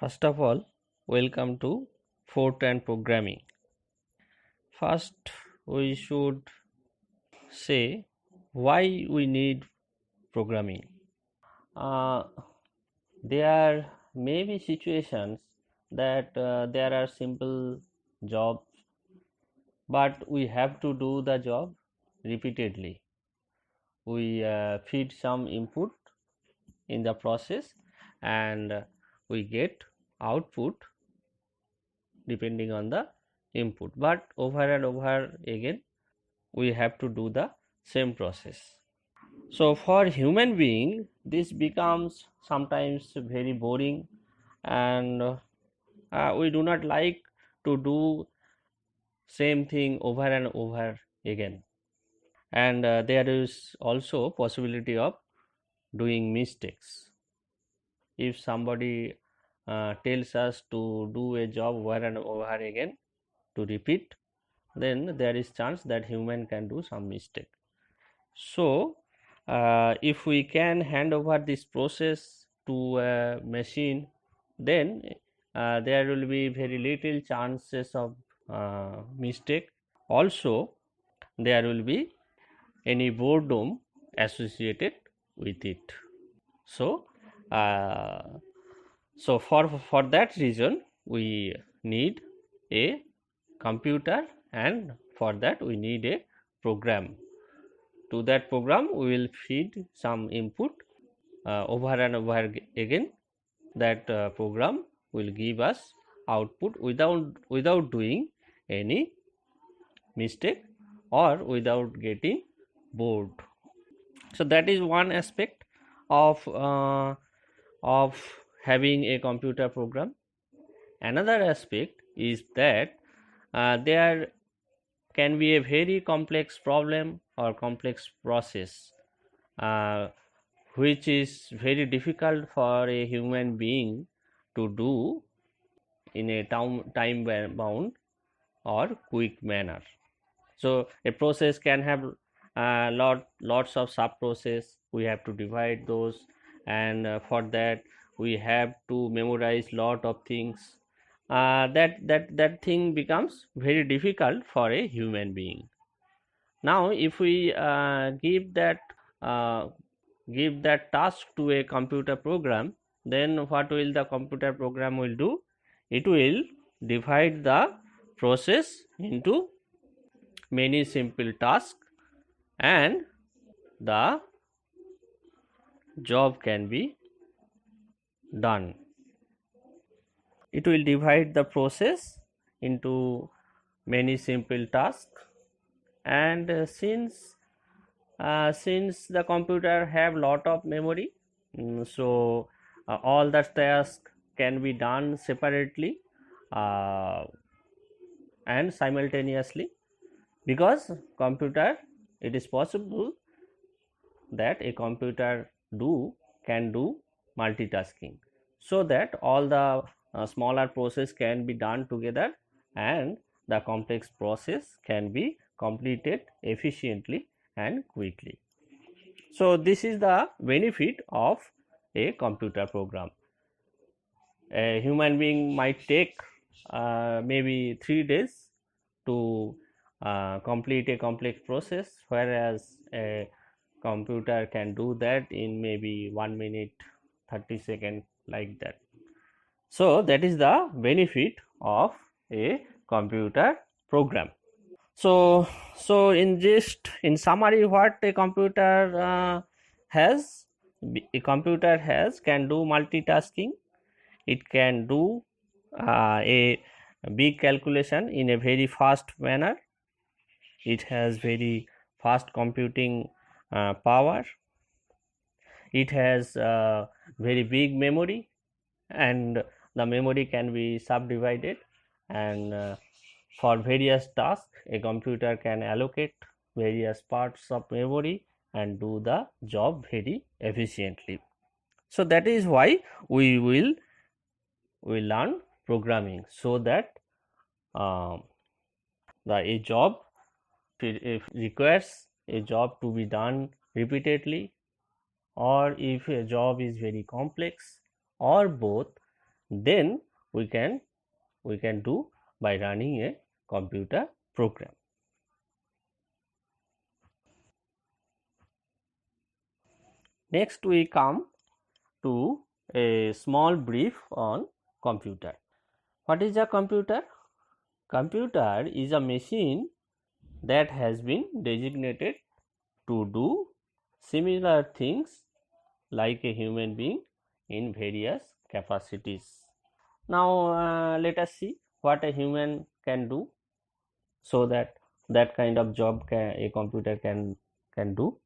First of all, welcome to Fortran programming. First, we should say why we need programming. Uh, there may be situations that there are simple jobs, but we have to do the job repeatedly. We feed some input in the process and we get output depending on the input, but over and over again we have to do the same process. So for human being this becomes sometimes very boring, and we do not like to do same thing over and over again, and there is also possibility of doing mistakes. If somebody tells us to do a job over and over again to repeat, then there is chance that human can do some mistake. So if we can hand over this process to a machine, then there will be very little chances of mistake. Also there will be any boredom associated with it. So uh, for that reason we need a computer, and for that we need a program. To that program we will feed some input over and over again. That program will give us output without doing any mistake or without getting bored. So that is one aspect of having a computer program. Another aspect is that there can be a very complex problem or complex process uh, which is very difficult for a human being to do in a time bound or quick manner. So a process can have lots of sub process. We have to divide those, and for that we have to memorize lot of things. That thing becomes very difficult for a human being. Now if we uh, give that task to a computer program, then what will the computer program will do? It will divide the process into many simple tasks, and the job can be done. It will divide the process into many simple tasks, and since the computer have lot of memory, so all the tasks can be done separately uh, and simultaneously, because computer, it is possible that a computer can do multitasking, so that all the smaller process can be done together and the complex process can be completed efficiently and quickly. So this is the benefit of a computer program. A human being might take maybe 3 days to complete a complex process, whereas a computer can do that in maybe 1 minute 30 seconds, like that. So that is the benefit of a computer program. So in summary, what a computer has a computer has can do multitasking. It can do a big calculation in a very fast manner. It has very fast computing power. It has very big memory, and the memory can be subdivided, and for various tasks a computer can allocate various parts of memory and do the job very efficiently. So that is why we learn programming, so that um, a job, if requires a job to be done repeatedly, or if a job is very complex, or both, then we can do by running a computer program. Next we come to a small brief on computer. What is a computer? Computer is a machine that has been designated to do similar things like a human being in various capacities. Now let us see what a human can do, so that kind of job a computer can do.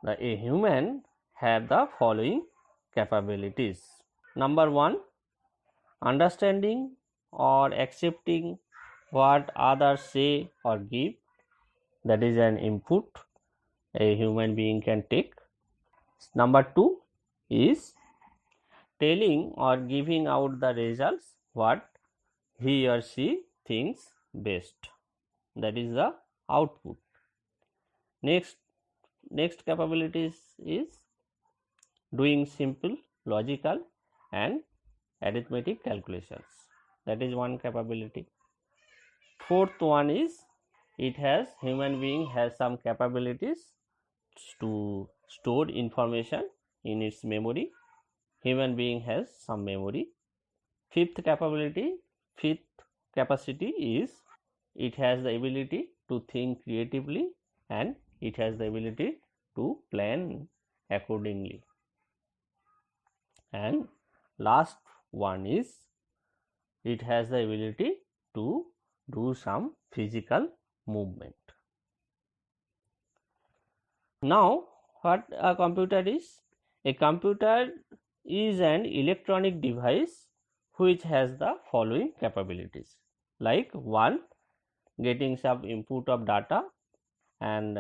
A human have the following capabilities. Number one, understanding or accepting what others say or give, that is an input a human being can take. Number two is telling or giving out the results what he or she thinks best, that is the output. Next capabilities is doing simple logical and arithmetic calculations, that is one capability. Fourth one is human being has some capabilities to store information in its memory. Human being has some memory. Fifth capacity is it has the ability to think creatively and it has the ability to plan accordingly. And last one is it has the ability to do some physical movement. Now what a computer is? A computer is an electronic device which has the following capabilities, like one, getting some input of data, and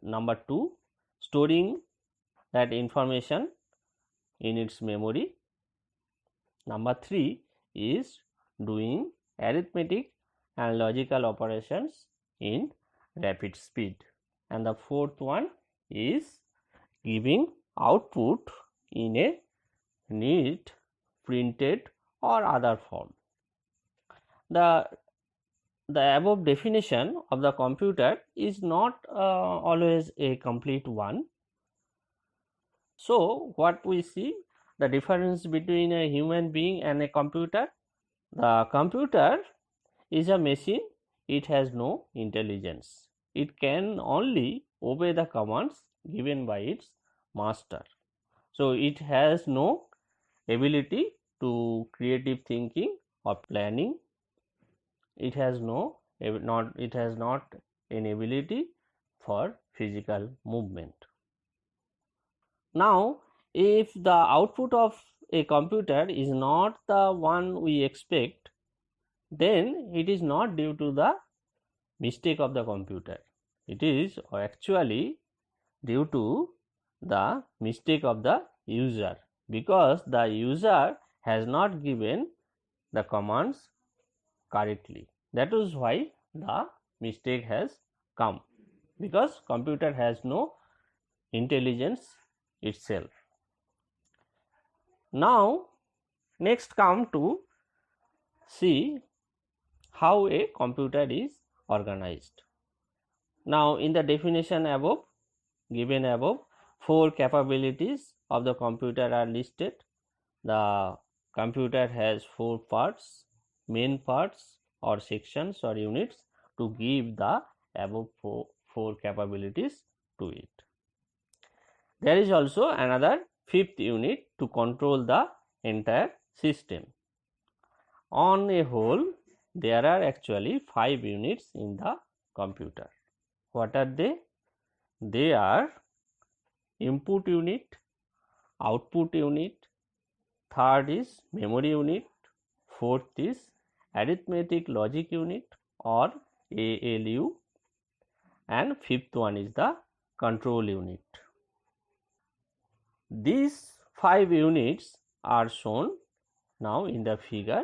number two, storing that information in its memory. Number three is doing arithmetic and logical operations in rapid speed, and the fourth one is giving output in a neat, printed or other form. The above definition of the computer is not always a complete one. So what we see, the difference between a human being and a computer. The computer is a machine, it has no intelligence. It can only obey the commands given by its master. So it has no ability to creative thinking or planning. It has not an ability for physical movement. Now if the output of a computer is not the one we expect, then it is not due to the mistake of the computer. It is actually due to the mistake of the user, because the user has not given the commands correctly. That is why the mistake has come, because computer has no intelligence itself. Now next come to see how a computer is organized. Now in the definition given above, four capabilities of the computer are listed. The computer has four parts, main parts or sections or units to give the above four capabilities to it. There is also another fifth unit to control the entire system. On a whole, there are actually 5 units in the computer. What are they? They are input unit, output unit, third is memory unit, fourth is arithmetic logic unit or ALU, and fifth one is the control unit. These 5 units are shown now in the figure.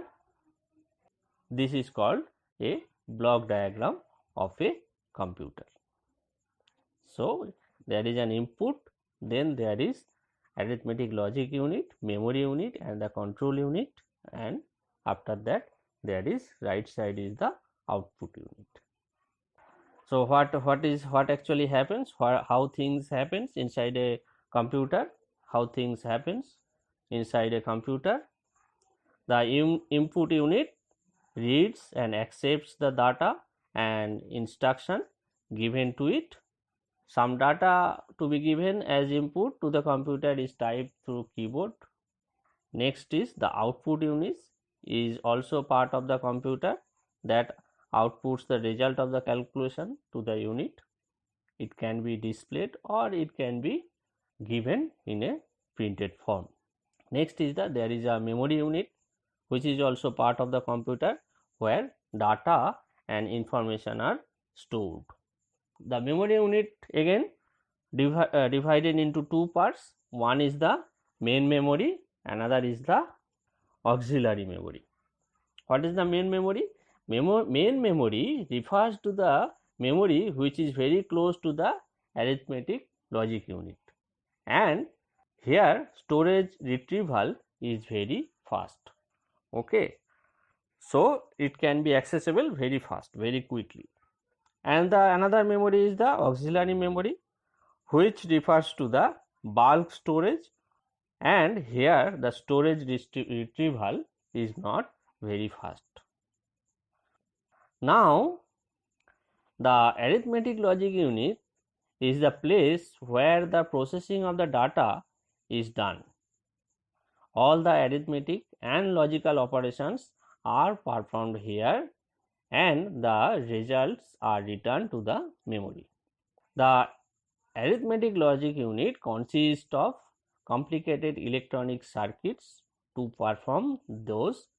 This is called a block diagram of a computer. So there is an input, then there is arithmetic logic unit, memory unit and the control unit. and after that there is right side is the output unit. So what actually happens, how things happens inside a computer, how things happens inside a computer. The input unit reads and accepts the data and instruction given to it. Some data to be given as input to the computer is typed through keyboard. Next is the output unit is also part of the computer that outputs the result of the calculation to the unit. It can be displayed or it can be given in a printed form. Next is there is a memory unit which is also part of the computer where data and information are stored. The memory unit again divided into two parts. One is the main memory, another is the auxiliary memory. What is the main memory? Main memory refers to the memory which is very close to the arithmetic logic unit, and here storage retrieval is very fast. Okay, so it can be accessible very fast, very quickly. And the another memory is the auxiliary memory, which refers to the bulk storage, and here the storage retrieval is not very fast. Now the arithmetic logic unit is the place where the processing of the data is done. All the arithmetic and logical operations are performed here and the results are returned to the memory. The arithmetic logic unit consists of complicated electronic circuits to perform those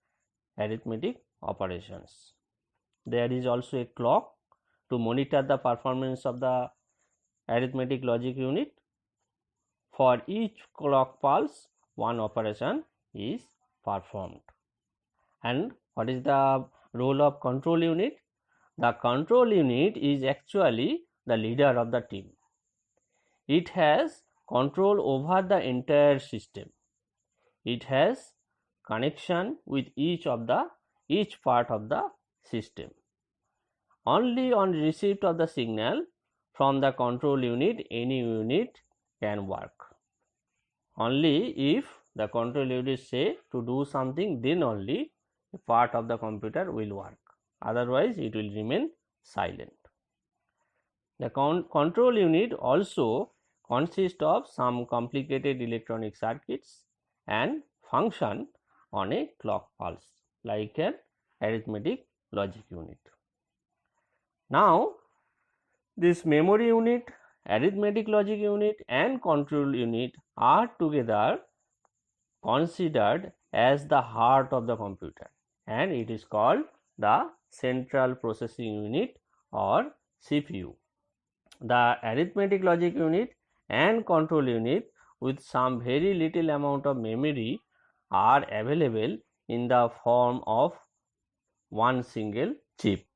arithmetic operations. There is also a clock to monitor the performance of the arithmetic logic unit. For each clock pulse, one operation is performed. And what is the role of control unit? The control unit is actually the leader of the team. It has control over the entire system. It has connection with each part of the system. Only on receipt of the signal from the control unit, any unit can work. Only if the control unit say to do something, then only a part of the computer will work. Otherwise, it will remain silent. The control unit also consists of some complicated electronic circuits and function on a clock pulse like an arithmetic logic unit. Now, this memory unit, arithmetic logic unit and control unit are together considered as the heart of the computer, and it is called the central processing unit or CPU. The arithmetic logic unit and control unit with some very little amount of memory are available in the form of one single chip.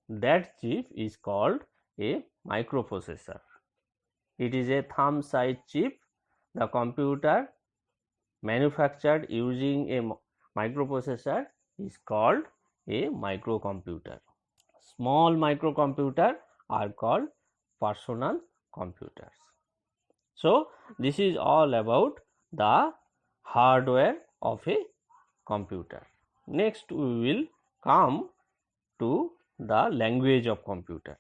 That chip is called a microprocessor. It is a thumb size chip. The computer manufactured using a microprocessor is called a microcomputer. Small microcomputer are called personal computers. So this is all about the hardware of a computer. Next we will come to the language of computer.